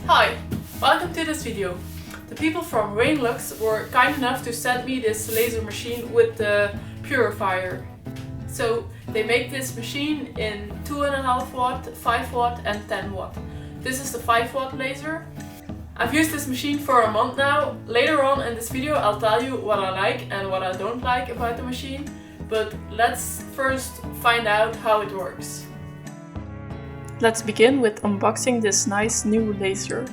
Hi, welcome to this video. The people from Wainlux were kind enough to send me this laser machine with the Purifier. So they make this machine in 2.5 watt, 5 watt and 10 watt. This is the 5 watt laser. I've used this machine for a month now. Later on in this video I'll tell you what I like and what I don't like about the machine. But let's first find out how it works. Let's begin with unboxing this nice new laser.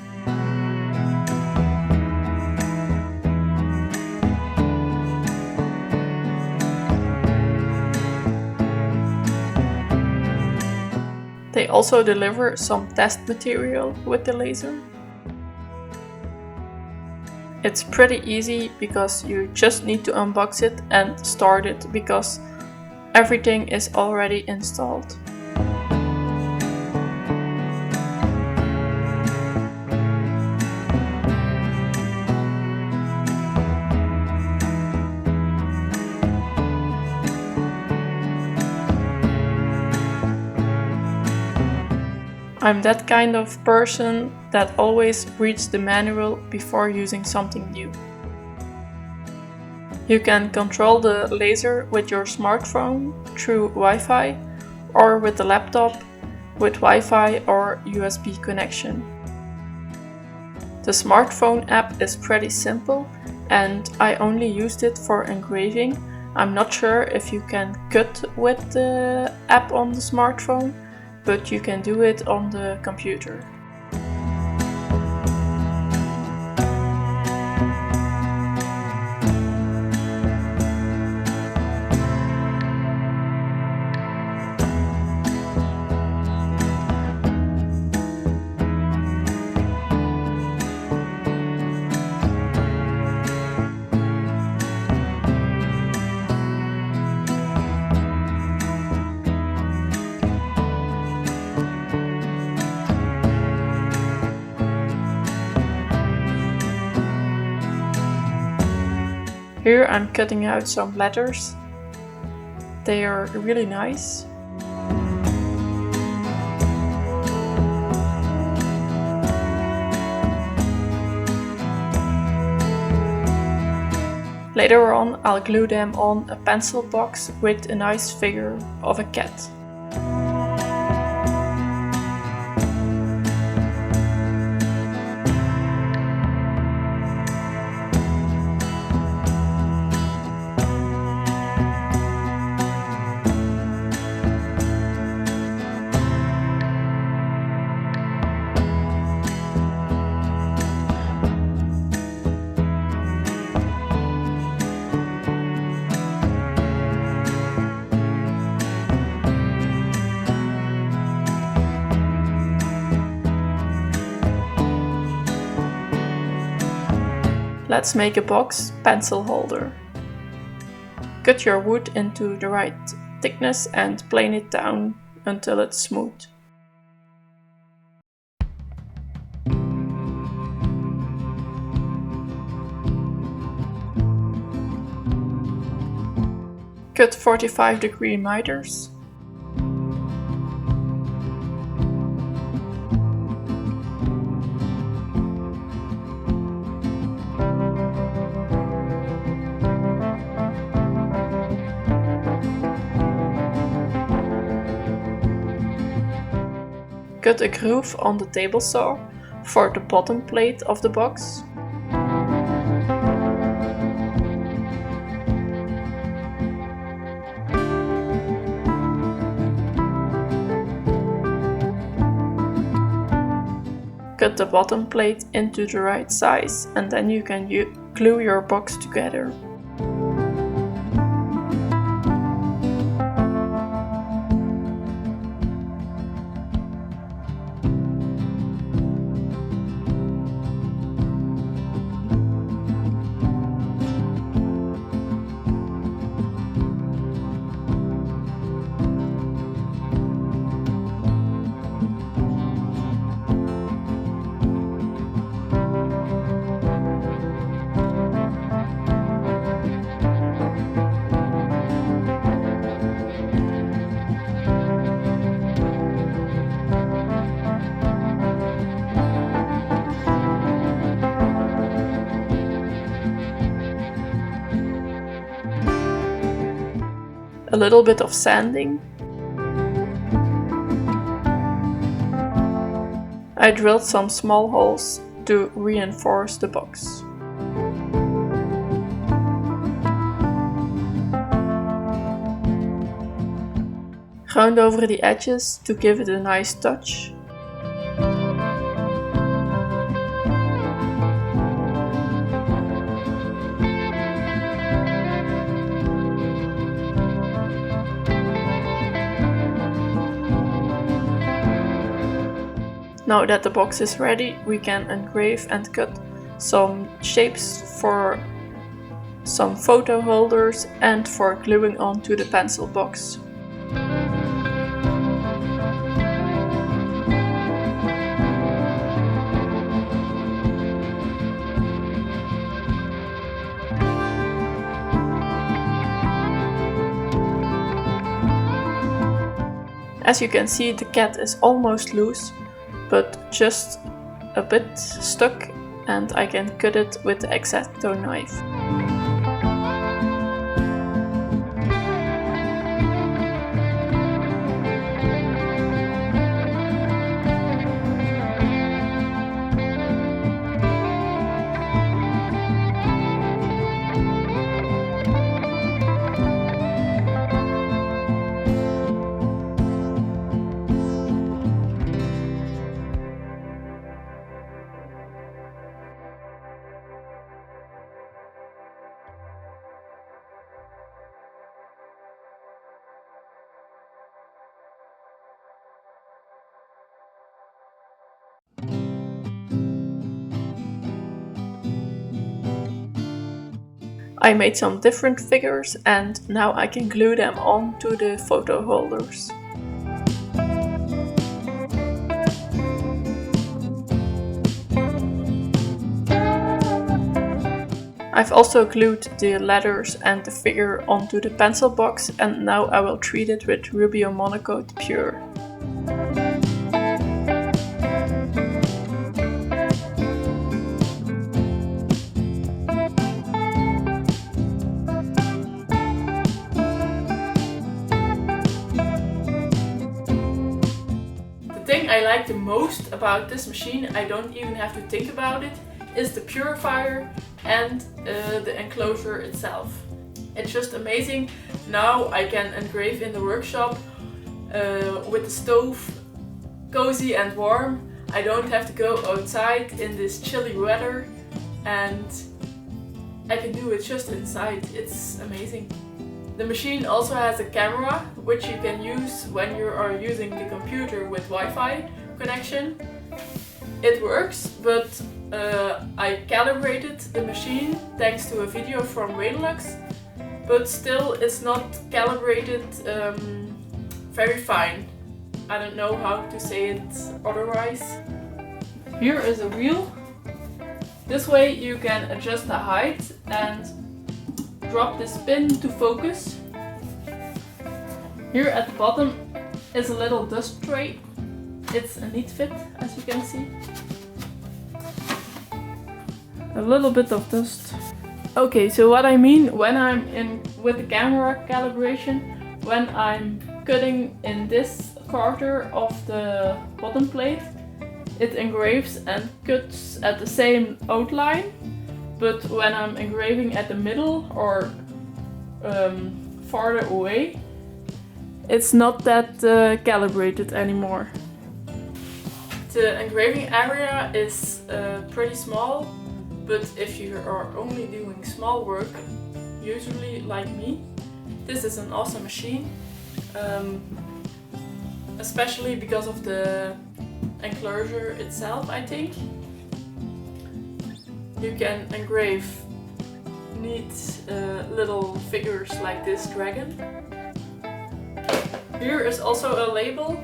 They also deliver some test material with the laser. It's pretty easy because you just need to unbox it and start it because everything is already installed. I'm that kind of person that always reads the manual before using something new. You can control the laser with your smartphone through Wi-Fi or with the laptop with Wi-Fi or USB connection. The smartphone app is pretty simple and I only used it for engraving. I'm not sure if you can cut with the app on the smartphone, but you can do it on the computer. Here I'm cutting out some letters. They are really nice. Later on I'll glue them on a pencil box with a nice figure of a cat. Let's make a box pencil holder. Cut your wood into the right thickness and plane it down until it's smooth. Cut 45-degree miters. Cut a groove on the table saw for the bottom plate of the box. Cut the bottom plate into the right size and then you can glue your box together. a little bit of sanding. I drilled some small holes to reinforce the box. Ground over the edges to give it a nice touch. Now that the box is ready, we can engrave and cut some shapes for some photo holders and for gluing onto the pencil box. As you can see, the cat is almost loose, but just a bit stuck, and I can cut it with the X-Acto knife. I made some different figures and now I can glue them onto the photo holders. I've also glued the letters and the figure onto the pencil box, and now I will treat it with Rubio Monocoat Pure. The thing I like the most about this machine, I don't even have to think about it, is the purifier and the enclosure itself. It's just amazing. Now I can engrave in the workshop with the stove, cozy and warm. I don't have to go outside in this chilly weather, and I can do it just inside. It's amazing. The machine also has a camera, which you can use when you are using the computer with Wi-Fi connection. It works, but I calibrated the machine thanks to a video from Wainlux, but still it's not calibrated very fine. I don't know how to say it otherwise. Here is a wheel. This way you can adjust the height and drop this pin to focus. Here at the bottom is a little dust tray. It's a neat fit, as you can see. A little bit of dust. Okay, so what I mean when I'm in with the camera calibration, when I'm cutting in this quarter of the bottom plate, it engraves and cuts at the same outline, but when I'm engraving at the middle or farther away, it's not that calibrated anymore. The engraving area is pretty small, but if you are only doing small work, usually like me, this is an awesome machine. Especially because of the enclosure itself, I think. You can engrave neat little figures like this dragon. Here is also a label,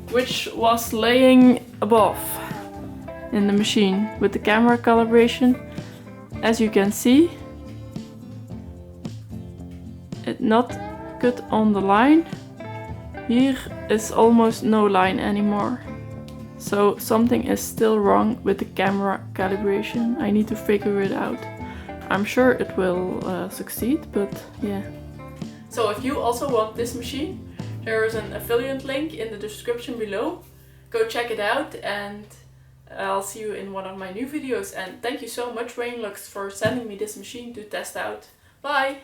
which was laying above in the machine with the camera calibration. As you can see, it's not good on the line. Here is almost no line anymore. So something is still wrong with the camera calibration. I need to figure it out. I'm sure it will succeed, but yeah. So if you also want this machine, there is an affiliate link in the description below. Go check it out, and I'll see you in one of my new videos. And thank you so much, Wainlux, for sending me this machine to test out. Bye!